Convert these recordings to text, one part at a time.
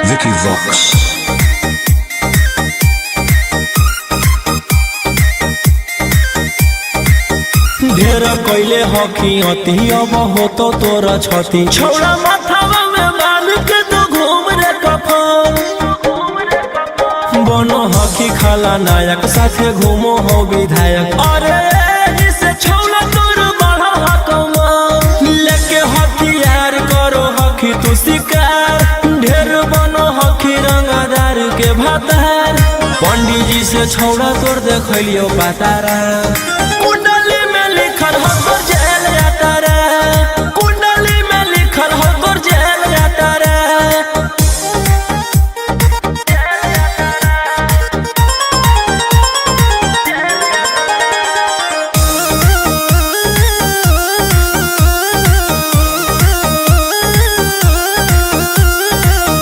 Vicky Vox. ढेर कैले हकी अति अब हो तो तोरा छती छौड़ा माथावा में बांध के तो घूम रे कफन बनो हकी खाला नायक साथे घूमो हो विधायक अरे जिसे छौड़ा तोर बढ़ा हकमा लेके हथियार करो हकी तू शिकार ढेर बनो हकी रंगदार के भातार पंडित जी से छौड़ा तोर देखलियो पातारा कुंडली में लिखल हो तोर जेल जाता रे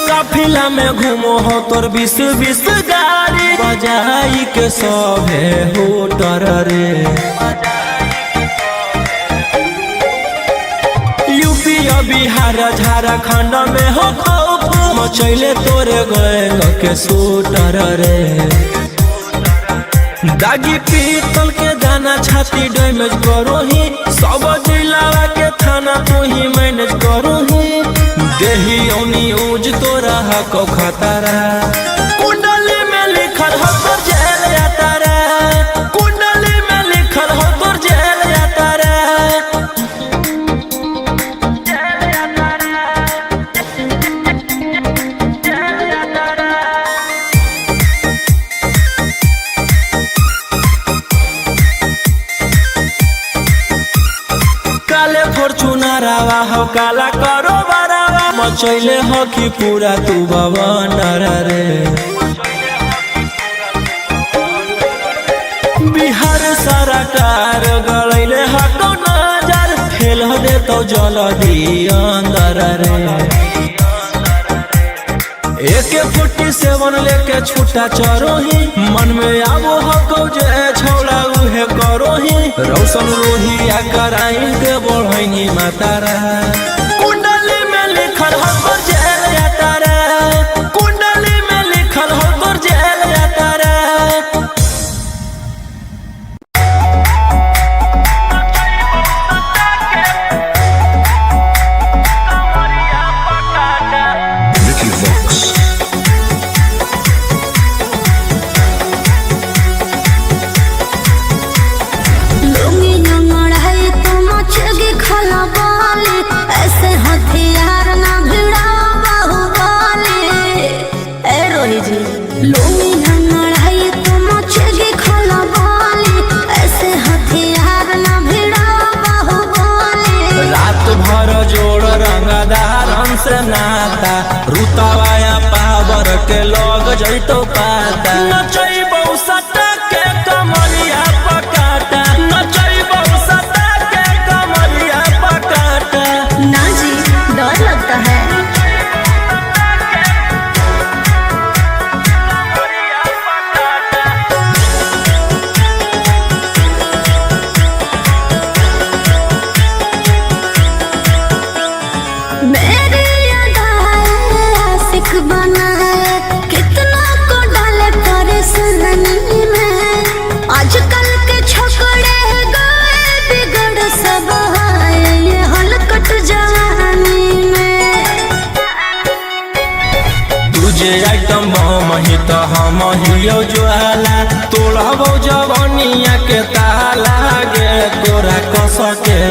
काफिला में घूमो हो तोर 20 गाड़ी बजाई के सभे हो तर रे बिहार झारखंड में हो खौफ मचैले तोरे गैंग के शूटर रे दागी पीतल के दाना छाती डैमेज करो ही सब जिला के थाना तू ही मैनेज करो ही देही औनी ऊज तोरा हको खतरा कुंडली में लिखल हो तोर जेल जाता रे कुंडली में लिखल हो तोर जेल जाता रे काले फॉर्च्यूनरवा हो काला करो बरावा मचैले हो कि पूरा तू बवंडर रे बिहार सरकार गलैले हको नजर फेल हो दे तो जल्दी अंदर रे AK-47 लेके छूटा चरो ही मन में आवो हको जे छौड़ा उहे करो ही रौशन रोहिया कराई के बढ़ैनी मातारा कुंडली में लिखल हो तोर जेल जाता रे कुंडली में लिखल हो तोर जेल जाता रे Vicky Vox. ऐसे हथियार ना भिड़ा बाहुबली ए रोही जी लूंगी लंगड़ाई तो मचेगी खोला बाली ऐसे हथियार ना भिड़ा बाहुबली रात भर जोड़ रंगदारन से नाता रुतवाया पावर के लोग जैतो पाता नचैबौ सटा के कमरिया पकाटा नचैबौ सटा के कमरिया पकाटा ना जी डर लगता है मेरी अदाएं आशिक बनाए कितना को डाले परेशानी में आजकल के छोकरे गए बिगड़ सब है ये हलकट जवानी में तुझे आइटम मही तो हम हियो ज्वाला तोड़बो जवनिया के ताला गे तोरा कस के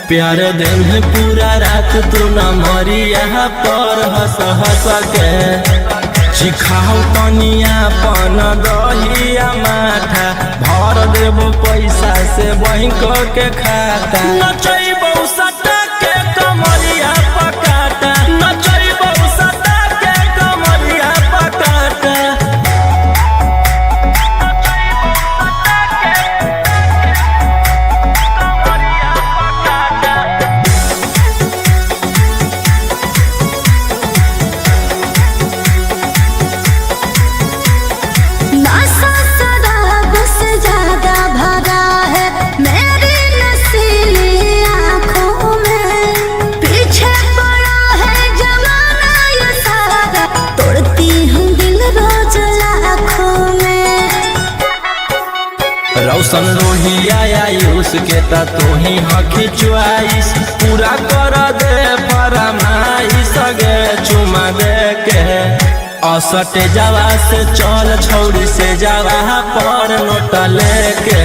प्यार दिन है पूरा रात तू न मरी यहाँ पर हंस हंस के चिखाओ तनिया पन दहिया माथा भर देबो पैसा से बैंक के खाता नचैबो सटा के कमरिया पकाटा नचैबो सटा के कमरिया पकाटा नशा शराब से ज्यादा भरा है मेरी नशीली आँखों रोशन रोहिया आयुष के ता तू ही हकी चुआइस पूरा कर दे फरमाइश गे चुमा दे के असटे जावा से चल छौड़ी से जावा पर नोट लेके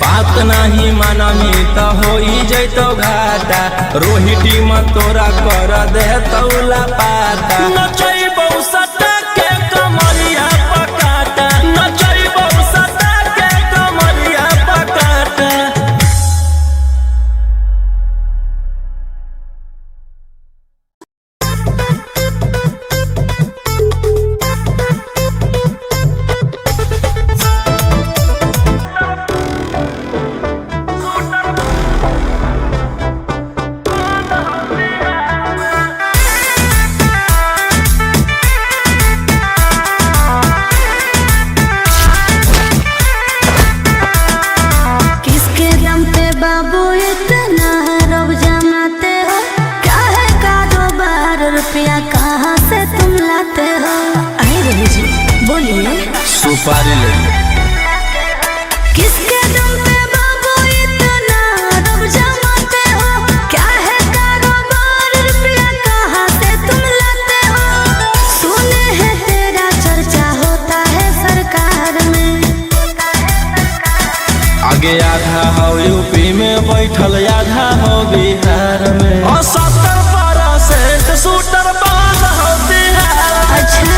बात नहीं मानमी तो हो जैतो घाटा रोहिटी में तोरा कर दे तौला पाता नचैबौ सटा के कमरिया पकाटा नचैबौ सटा के कमरिया पकाटा। सुपारी ले किसके दम पे बाबू इतना रब जमाते हो क्या है कारोबार रुपया कहाँ से तुम लाते हो सुने हैं तेरा चर्चा होता है सरकार में आगे आधा हो यूपी में बैठल आधा हो बिहार में और 70% शूटर बांध हो बिहार। अच्छा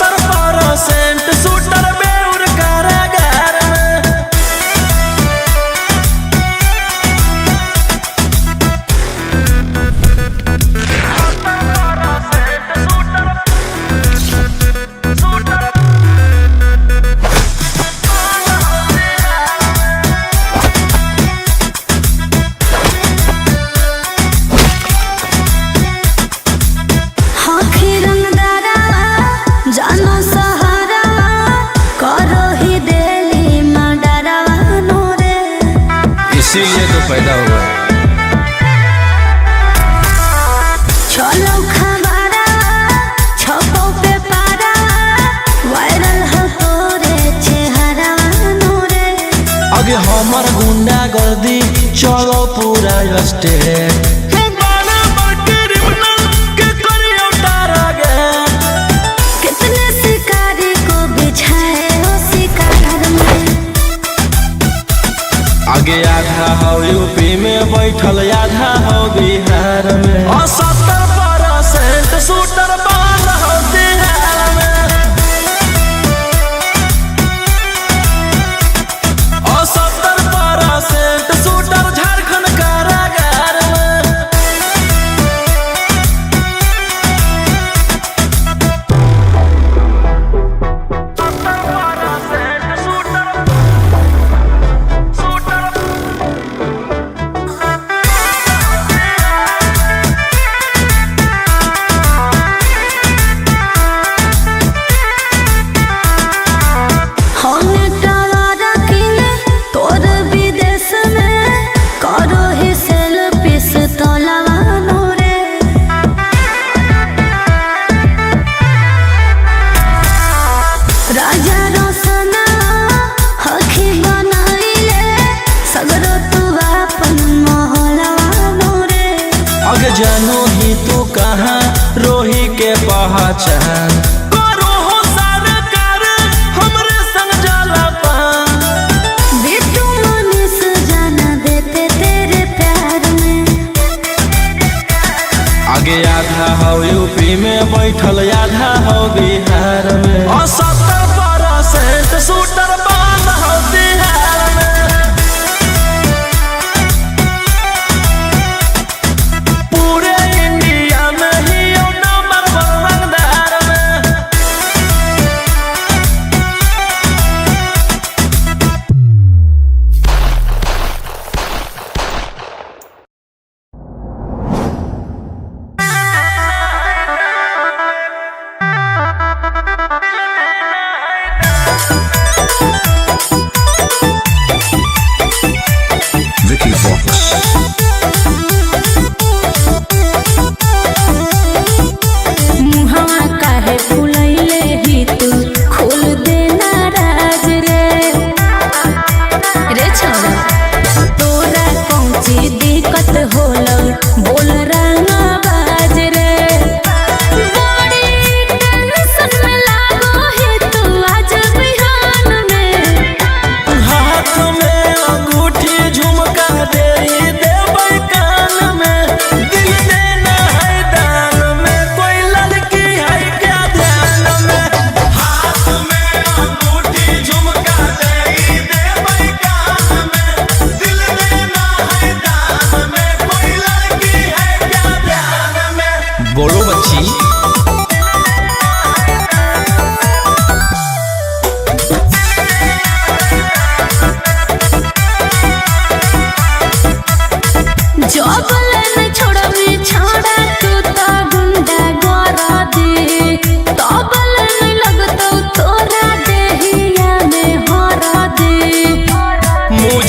70% शूटर बेउर कारागार में इसीलिए तो पैदा हुआ चलो खबरा छपो पे पारा वायरल हो तोरे चेहरा नूरे आगे हमर गुंडा गर्दी चलो पूरा स्टेट कितने शिकारी को बिछाए हो शिकार में आगे आधा हो यूपी में बैठल आधा हो बिहार में और 70% शूटर बांध हो बिहार में और 70% शूटर झारखंड कारागार में। जानू ही तू कहाँ रोही के पहचान करो हो सरकार हमरे संग जाला पान बिट्टू मनीष जाना देते तेरे प्यार में आगे आधा हो यूपी में बैठल आधा हो बिहार में और 70% शूटर बांध हो बिहार में।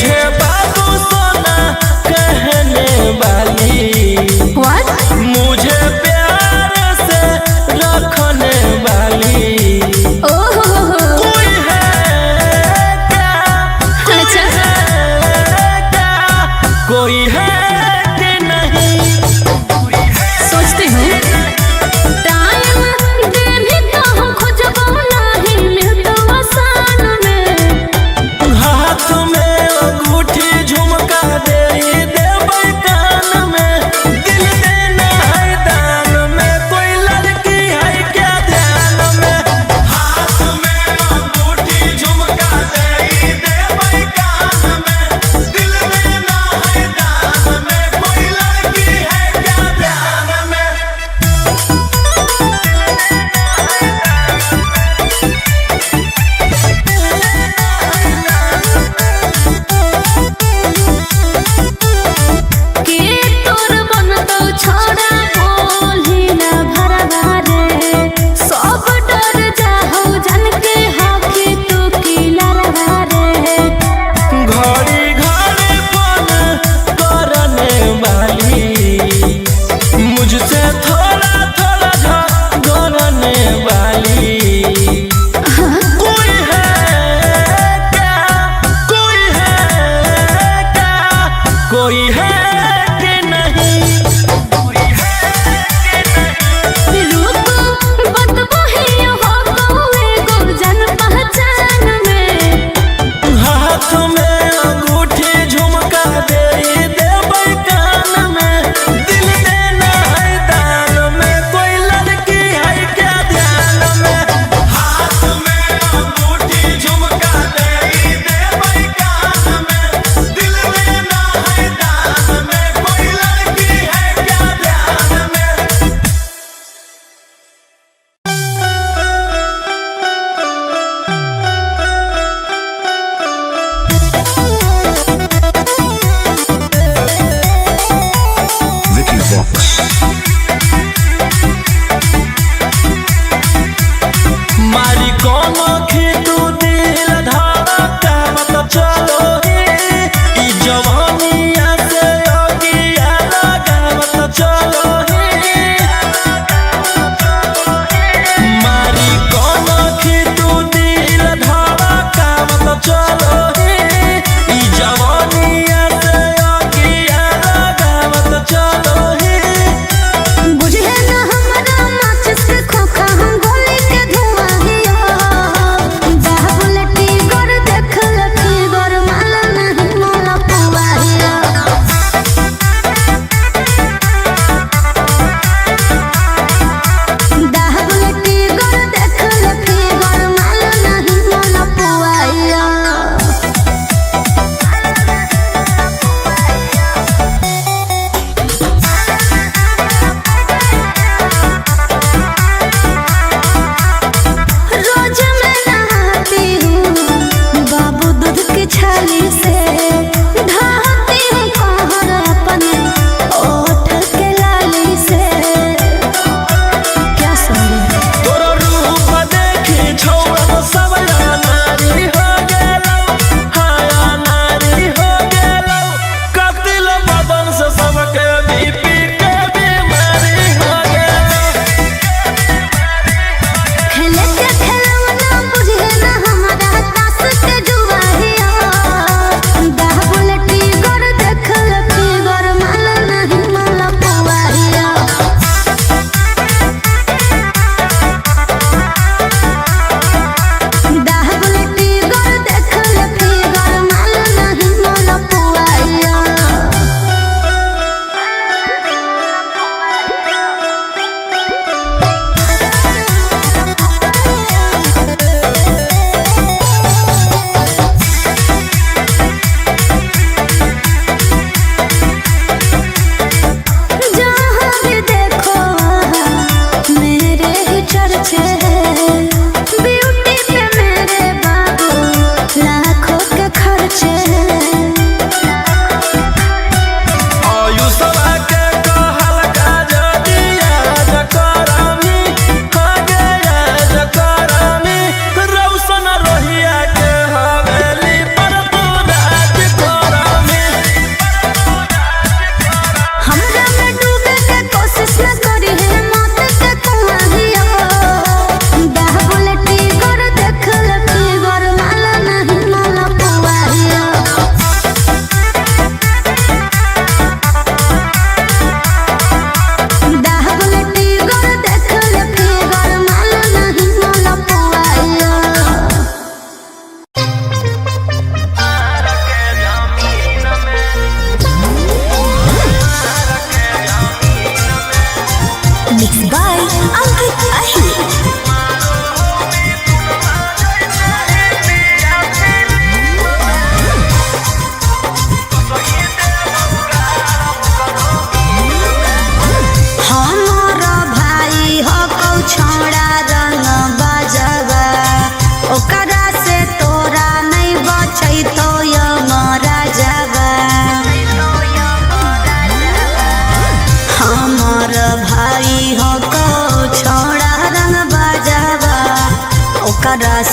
मुझे बाबू सोना कहने वाली, What? मुझे प्यार से रखने वाली ओहो कोई है क्या? अच्छा कोई है कि नहीं? सोचते हो टाइम दे भी कहूँ खोजबो नहीं मिलतो आसान में। हाथ में अंगूठी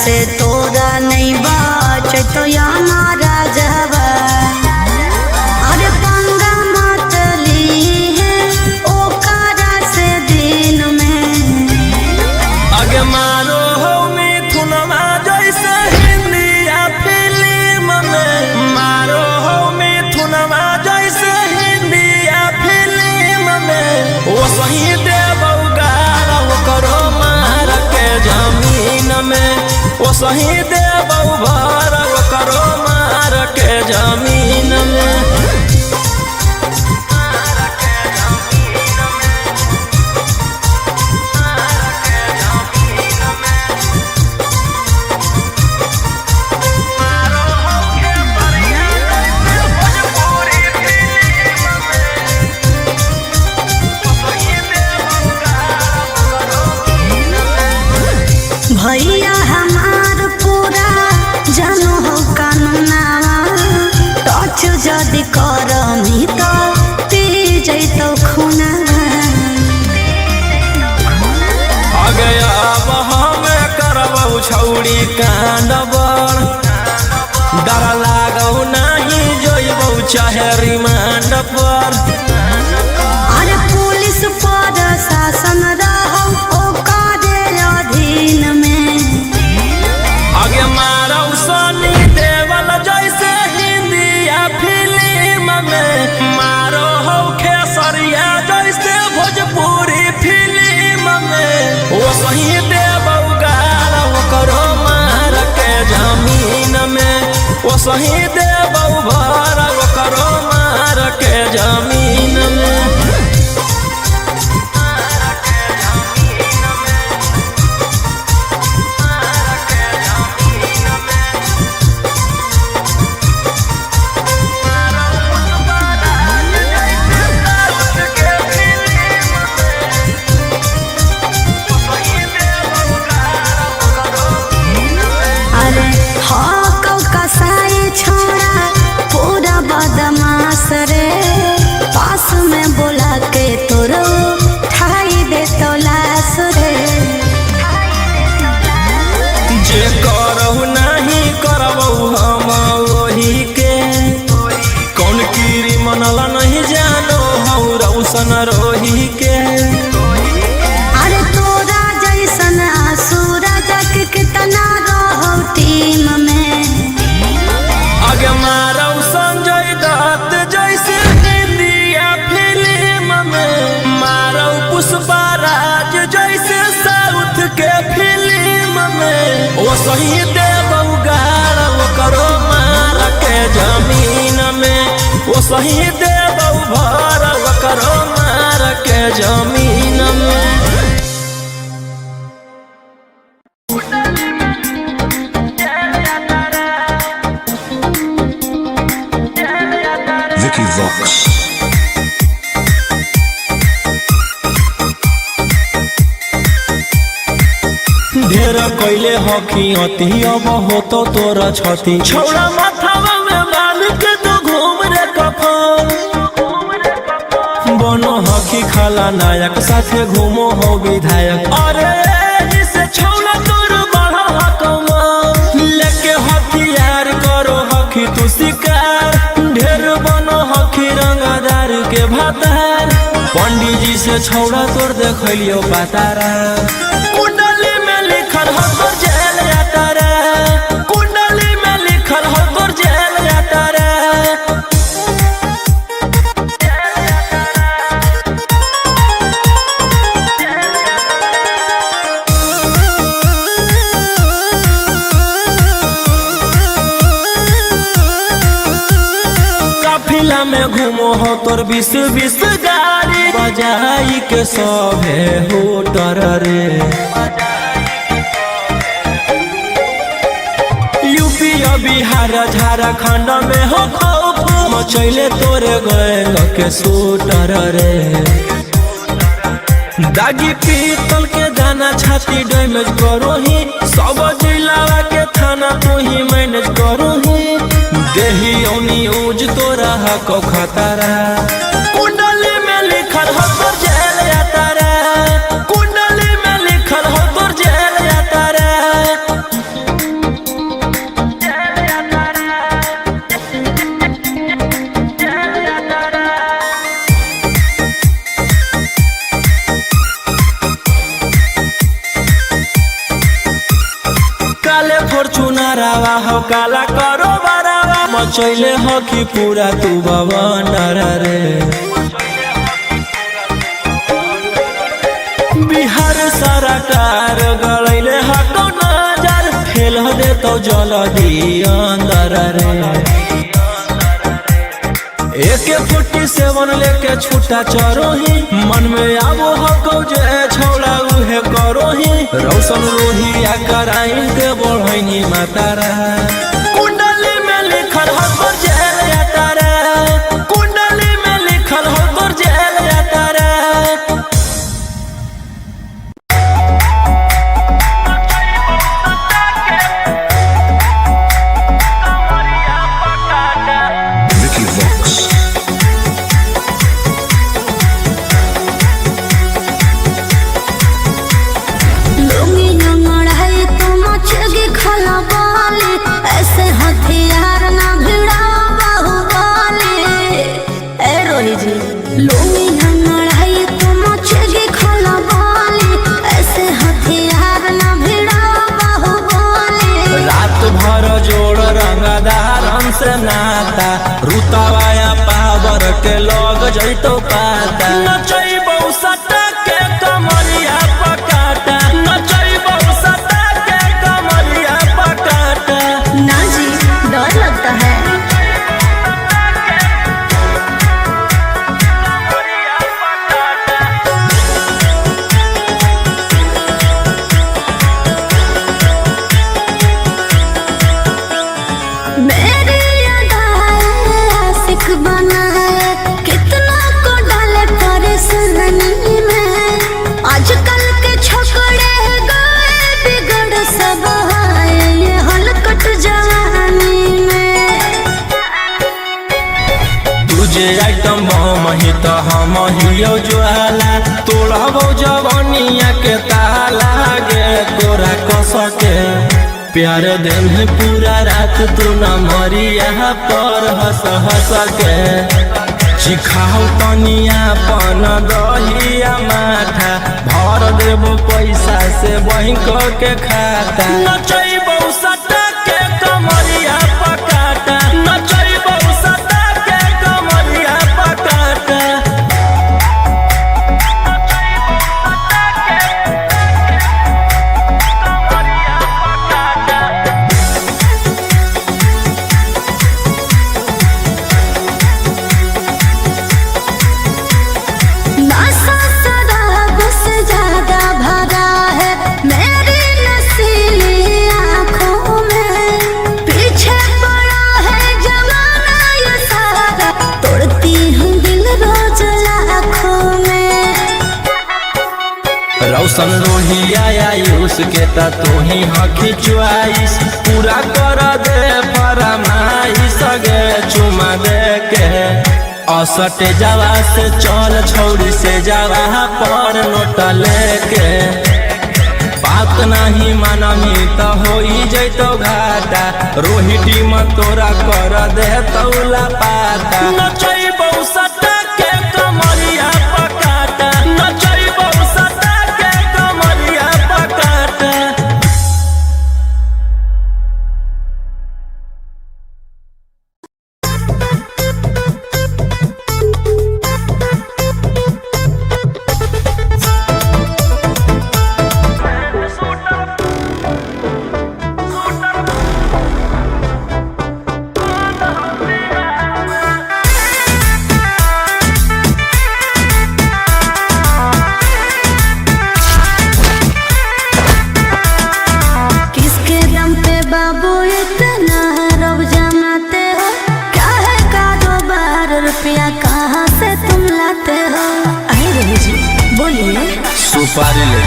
से तोरा नहीं बाच तो हमारा जवा अरे पंगा मत ली है ओकरा से दिन में आगे मारो हो मिथुनमा जैसे हिंदिया फिल्म में मारो हो मिथुनमा जैसे हिंदिया फिल्म में वो सही देबौ गारा वो करो मार के जमीन में वो सही देबौ भार वो करो मार के जमीन में भैया हमार पूरा जानो हो कानूनावा टच जदि करमी तो पी जैतो खूना आगे अब हमें करबौ छौड़ी कांडबर डर लागौ नहीं जोइबौ चाहे रिमांड पर अरे पुलिस पर शासन रहो ओकरे अधीन में आगे मारौ सनी देवल जैसे हिंदिया फिल्म में मारो हो खेसरिया जैसे भोजपुरी फिल्म में वो सही देबौ गारा वो करो मार के जमीन में वो सही देबौ भार वो करो मार के जमीन में अरे हाँ कौ कसाई छोड़ा पूरा बदमाश रे पास में बोला के तोरो ठाई दे तो लाश रे जे करहु नहीं करबौ हम वही के कौन कीरी मनला नहीं जानो हौ रौशन रोही के अरे तोरा जैसन असुरा जग कितना रहो टीम में आगे मारौ संजय दत्त जैसे हिंदिया फिल्म में मारौ पुष्पा राज जैसे साउथ के फिल्म में वो सही देबौ गारा वो करो मार के जमीन में वो सही देबौ भार वो करो मार के जमीन में Vicky Vox. ढेर कैले हकी अति अब होतो तोरा छती छौड़ा माथावा में बांध के तो घूम रे कफन बनो हकी खाला नायक साथे घूमो हो विधायक अरे जिसे छौड़ा तोर बढ़ा हकमा लेके हथियार करो हकी तू शिकार ढेर बनो हकी रंगदार के भातार पंडित जी से छौड़ा तोर देखलियो पातारा कुंडली में लिखल हो तोर जेल यात्रा कुंडली में लिखल हो तोर जेल यात्रा काफिला में घूमो हो तोर 20-20 गाड़ी बजाई के सभे होटर रे यूपी बिहार झारखंड में हो खौफ मचैले तोरे गैंग के शूटर रे दागी पीतल के दाना छाती डैमेज करो ही सब जिला के थाना तू ही मैनेज करो ही देही न्यूज तोरा हको खतरा कुंडली में लिखल हो तोर जेल यात्रा कुंडली में लिखल हो तोर जेल यात्रा पियावा हो काला करो बरावा मचैले हो कि पूरा तू बवंडर रे बिहार सरकार गलैले हको नजर फेल दे तो जल दी अंदर रे AK-47 लेके छूटा चरोही मन में आवो हको जे छौड़ा उहे करोही रौशन रोहिया कराई के बढ़ैनी मातारा कुंडली में लिखल हो तोर जेल यातारा कुंडली में लिखल हो तोर जेल यातारा Vicky Vox. ऐसे हथियार ना भिड़ा बाहुबली ए रोही जी लूंगी लड़ाई तो मचेगी खोला बाली ऐसे हथियार ना भिड़ा बाहुबली रात भर जोड़ रंगदारन से नाता रुतवाया पावर के लग जैतो पाता नचैबौ सटा के कमरिया पकाटा नचैबौ सटा के कमरिया पकाटा ना जी डर लगता है मेरी अदाएं आशिक बनाए कितना को डाले परेशानी में आजकल के छोकरे गए बिगड़ सब है ये हलकट जवानी में तुझे आइटम बम ही तो हम हियो ज्वाला तोड़बो जवनिया के ताला गे तोरा कस के प्यार दिन पूरा रात तू न मरिया पर हंस हंस के चिखाओ तनिया पन दहिया माथा भर देबो पैसा से बैंक के खाता नचैबौ सटा के कमरिया पकाटा नचैबौ सटा के कमरिया पकाटा नशा शराब से ज्यादा भरा है मेरी नशीली आँखों में पीछे पड़ा है जमाना ये सारा तोड़ती हूँ दिल रोज लाखों में रौशन रोहिया आयुष के ता तू ही हकी च्वाइस पूरा कर दे फरमाइश गे चुमा दे के असटे जावा से चल छौड़ी से जावा पर नोट लेके बात नहीं मानमी तो होई जैतो घाटा रोहिटी में तोरा कर दे तौला पाता नचैबौ सटा के कमरिया पकाटा नचैबौ सटा के कमरिया पकाटा किसके दम पे बाबू इतना रब जमाते हो क्या है कारोबार रुपया कहाँ से तुम लाते हो अरे रोही जी बोलिए सुपारी ले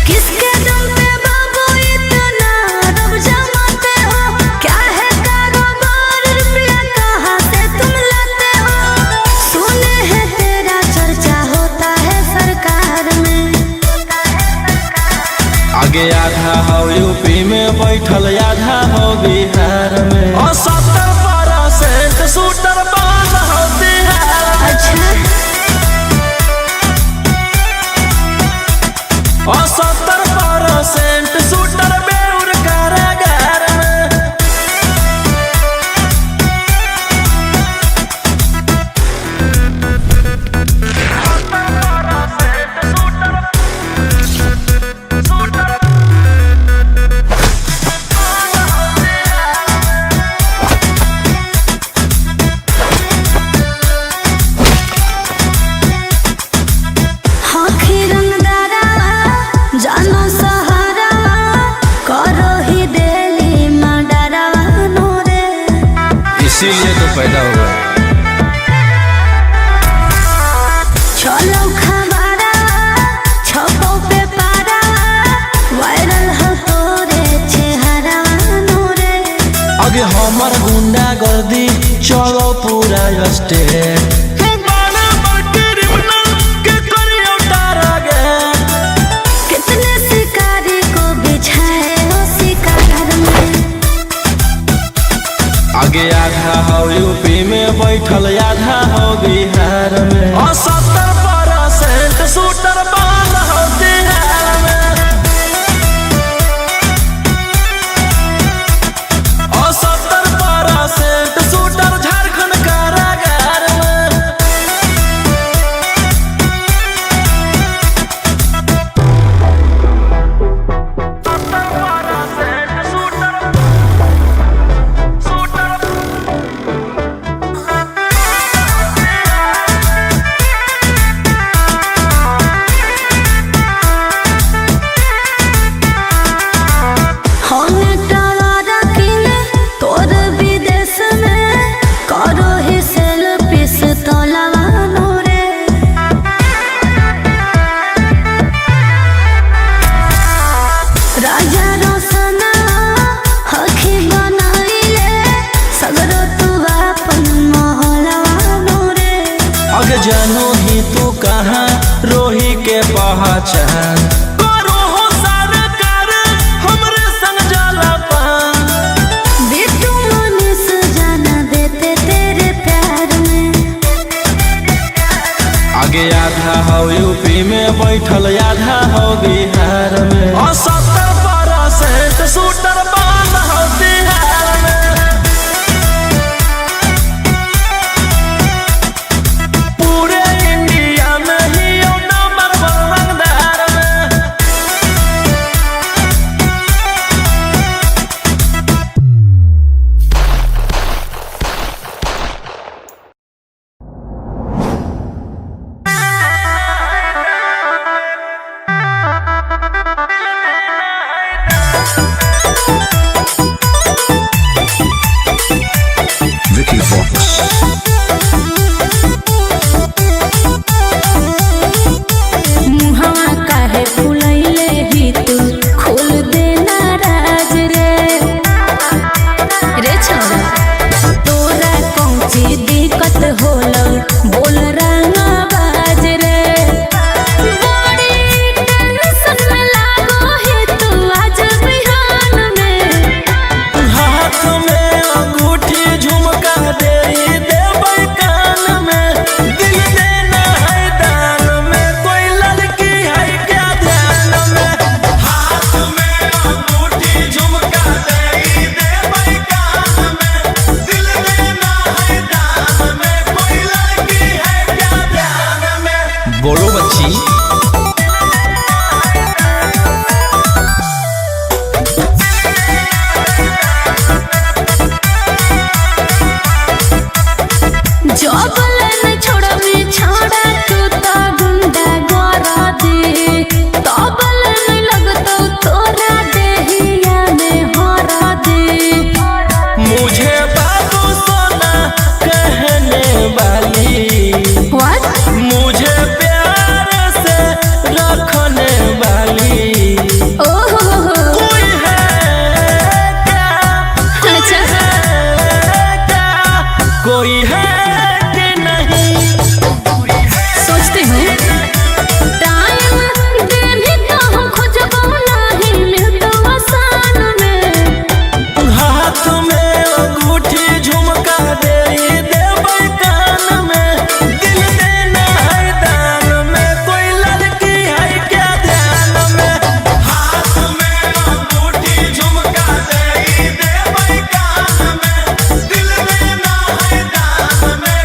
किसके दम पे बाबू इतना रब जमाते हो क्या है कारोबार रुपया कहाँ से तुम लाते हो सुने हैं तेरा चर्चा होता है सरकार में आगे आधा हो यूपी में बैठल आधा हो बिहार में और 70% शूटर बाज हो बिहार में। अच्छा और 70% शूटर बेउर कारागार से तो पैदा हुआ। चलो खबरा छपो पे पारा वायरल हो तोरे चेहरा नूरे। आगे हमर गुंडा गर्दी चलो पूरा स्टेट। कितने शिकारी को बिछाए हो शिकार में। आगे आधा हो यूपी में बैठल आधा हो बिहार में। और 70% शूटर बंद हो बिहार में। और 70% शूटर झारखंड कारागार में। जानू ही तू कहाँ रोही के पहचान। करो हो सारा कर हमरे संग जाला पान। बिट्टू मनीष जाना देते तेरे प्यार में। आगे आधा हो यूपी में बैठल आधा हो बिहार में। और 70% शूटर बंद हो बिहार में। Vicky Vox. मुहावा काहे फुलैले ही तू खोल देना राज रे। रे छोरा तोरा कौन सी दिक्कत होलो बोल रंगा बाज रे। बड़ी टेंशन में लागो है तू आज बिहान में। हाथ में अंगूठी झुमका दे देबै कान में। दिल देना है दान में कोई लड़की है क्या ध्यान में। हाथ में अंगूठी झुमका दे देबै कान में। दिल देना है दान में कोई लड़की है क्या ध्यान में। बोलो बच्ची। जबलन छोड़ा में छोड़ा तू तो गुंडा गोरा दे। तबलन लगतो तोरा देहिया में हरा दे। मुझे बाबू सोना कहने वाली। What? मुझे प्यार से रखने वाली। ओहो कोई है क्या? अच्छा है क्या? कोई है कि नहीं? सोचते हो टाइम देने तो हम खोजबो नहीं मिलतो आसान में। हाथ में अंगूठी झुमका दे देबै कान में। दिल देना है दान में कोई लड़की है क्या ध्यान में। हाथ में अंगूठी झुमका दे देबै कान में। दिल देना है दान में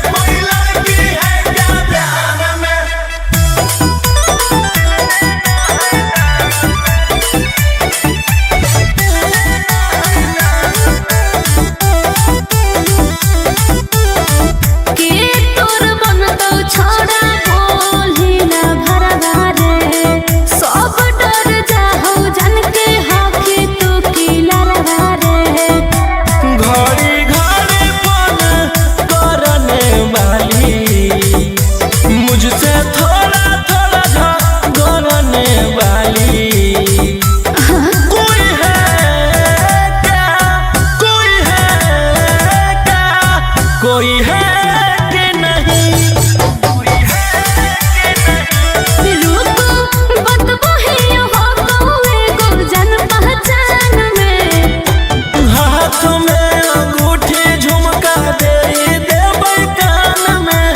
दूरी है कि नहीं। रुको बतबो है हो कोए गो जान पहचान में। हाथ में अंगूठी झुमका दे देबै कान में।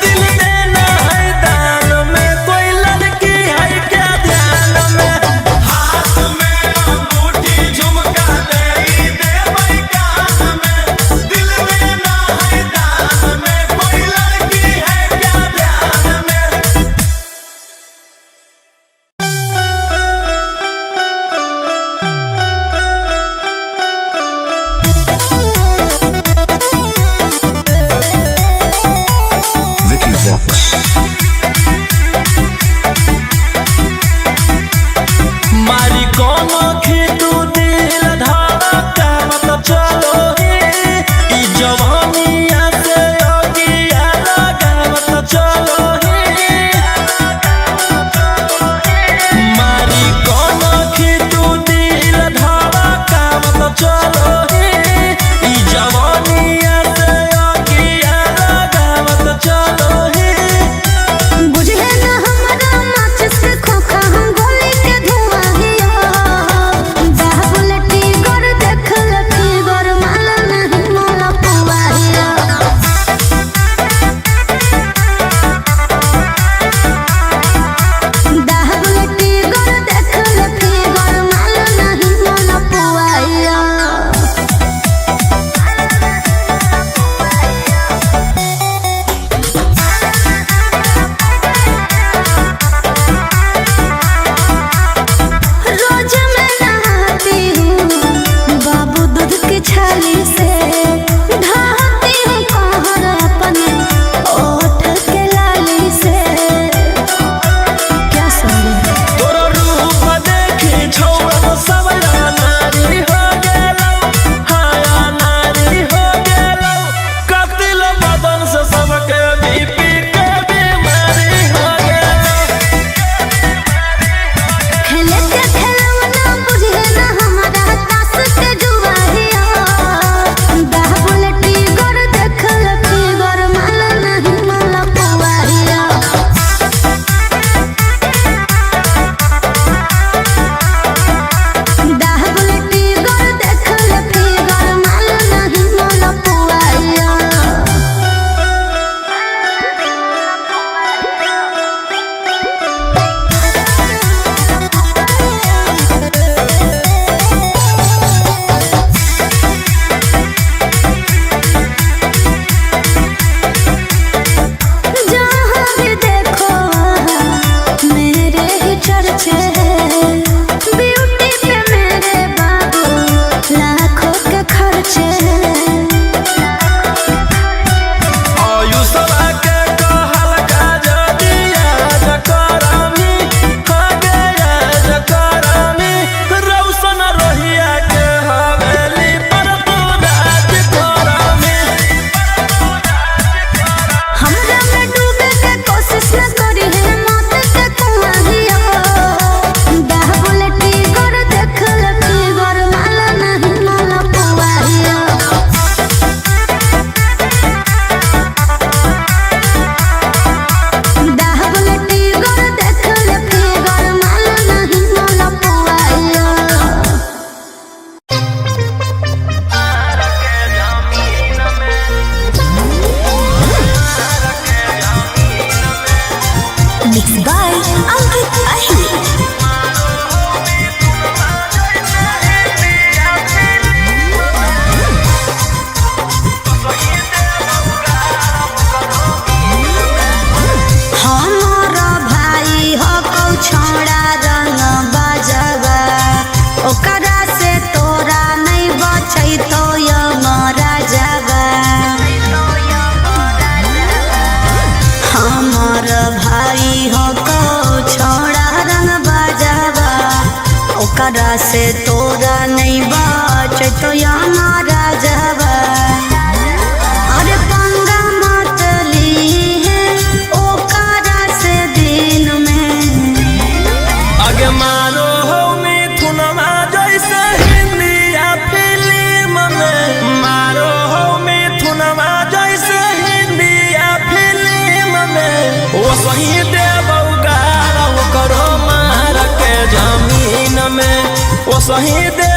दिल देना है दान में, कोई लड़की है क्या ध्यान में। हाथ में अंगूठी झुमका दे देबै कान में। दिल देना है दान में, कोई लड़की है क्या ध्यान में। Vicky Vox. मारी कोनो खेतू दिल धड़का मत चलो ही। ई जवानिया से अगिया लगा मत चलो ही। मारी कोनो खेतू दिल धड़का मत चलो ही। ई जवानिया से अगिया लगा मत चलो ही। बुझे ना हमरा माचिस के खोखा हम गोली के धुआं हिया। बाबुलटी गोर देख लकी गोर माल नहीं मोला पुआ हिया। बाबुलटी गोर देख लकी गोर माल नहीं मोला पुआ हिया। रोज मैं नहाती हूँ बाबू दूध की छाली से। ढाती हूँ कहर अपने ओठ के लाली से। क्या समझे तोरो रूप देखी छौरा सब नारी हो गेलौ। हाया नारी हो गेलौ। कतिल बदन से सबके बीपी के बीमारी हो गेलौ। खेले के खेलौना बुझे ना हमारा तास के जुआ हिया। बाबुलटी गोर देख लकी गोर माल नहीं मोला पुआ हिया। बाबुलटी गोर देख लकी गोर माल नहीं मोला पुआ हिया। जहाँ भी देखो वहाँ मेरे ही चर्चे हैं। ब्यूटी पे मेरे बाबू लाखों के खर्चे हैं। आयुषवा के कहल का जदिया जकरानी हो गया जकरानी। रौशन रोहिया के हवेली पर तू राज करानी। हमरा में डूबे के कोशिश न करी है मौत के कुआं हिया। बाबुलटी गोर देख लकी गोर माल नहीं मोला पुआ हिया। बाबुलटी गोर देख लकी गोर माल नहीं मोला पुआ हिया। Mixed by Ankit Ahir. हमारा भाई हो कौ छोड़ा रंग बजवा। ओकरा से तोरा नहीं बचै तो यमरा जवा। हमार भाई हो कौ छोड़ा रंग बजवा। ओकरा से तोरा नहीं बचै तो यमरा जवा। अरे पंगा मत ली है ओकरा से दिन में। आगे मारो हो मिथुनमा जैसे हिंदी या फिल्म में। मारो हो मिथुनमा जैसे सही दे